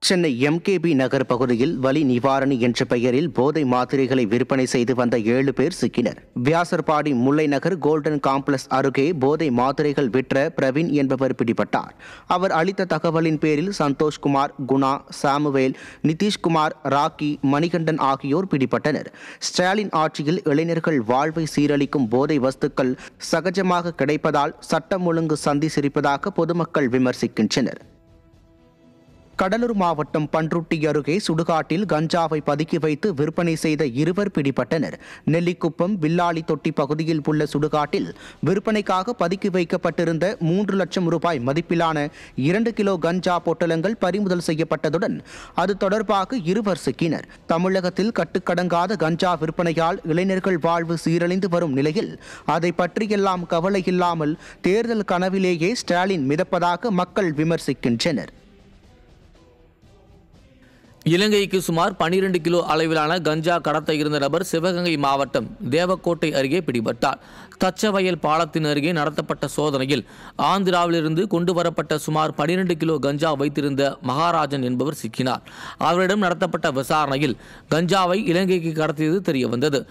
Chennai MKB நகர் பகுதியில் வலி நிவாரணி என்ற பெயரில் போதை மாத்திரைகளை விற்பனை செய்து வந்த 7 பேர் சிக்கினர். வியாசர்பாடி முல்லை நகர் கோல்டன் காம்ப்ளக்ஸ் அருகே போதை மாத்திரைகள் விற்ற பிரவீன் என்பவர் பிடிபட்டார். அவர் அளித்த தகவலின் பேரில் சந்தோஷ்குமார், குணா, சாமுவேல், நிதிஷ்குமார், ராக்கி, மணிகண்டன் ஆகியோர் பிடிபட்டனர். ஸ்டாலின் ஆட்சியில் இளைஞர்கள் வாழ்வை சீரழிக்கும் போதை வஸ்துக்கள் சகஜமாக கிடைப்பதால் சட்டம் ஒழுங்கு சந்தி சிரிப்பதாக பொதுமக்கள் விமர்சிக்கின்றனர். கடலூர் மாவட்டம் பன்ருட்டி அருகே சுடுகாட்டில் கஞ்சாவை பதுக்கி வைத்து விற்பனை செய்த 2 பிடிபட்டனர். நெல்லிக்குப்பம் வில்லாளி தொட்டி பகுதியில் உள்ள சுடுகாட்டில் விற்பனைக்காக பதுக்கி வைக்கப்பட்டிருந்த 3 லட்சம் ரூபாய் மதிப்பிலான 2 கிலோ கஞ்சா பொட்டலங்கள் பறிமுதல் செய்யப்பட்டதுடன் அது தொடர்பாக 2 சிக்கினர். தமிழகத்தில் கட்டுக்கடங்காத கஞ்சா விற்பனையால் இளைஞர்கள் வாழ்வு சீரழிந்து வரும் நிலையில் அதை பற்றியெல்லாம் கவலை இல்லாமல் தேர்தல் கனவிலேயே ஸ்டாலின் மிதப்பதாக மக்கள் விமர்சிக்கின்றனர். இலங்கைக்கு சுமார் 12 கிலோ அளவிலான கஞ்சா கடத்த இருந்த நபர் சிவகங்கை மாவட்டம் தேவக்கோட்டை அருகே பிடிபட்டார். தச்சவயல் பாலத்தின் அருகே நடத்தப்பட்ட சோதனையில் ஆந்திராவிலிருந்து கொண்டு வரப்பட்ட சுமார் 12 கிலோ கஞ்சா வைத்திருந்த மகாராஜன் என்பவர் சிக்கினார். அவரிடம் நடத்தப்பட்ட விசாரணையில் கஞ்சாவை இலங்கைக்கு கடத்தியது தெரியவந்தது.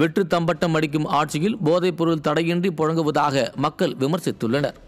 வெற்று தம்பட்டம் அடிக்கும் ஆட்சியில் போதைப்பொருள் தடையின்றி புழங்குவதாக மக்கள் விமர்சித்துள்ளனர்.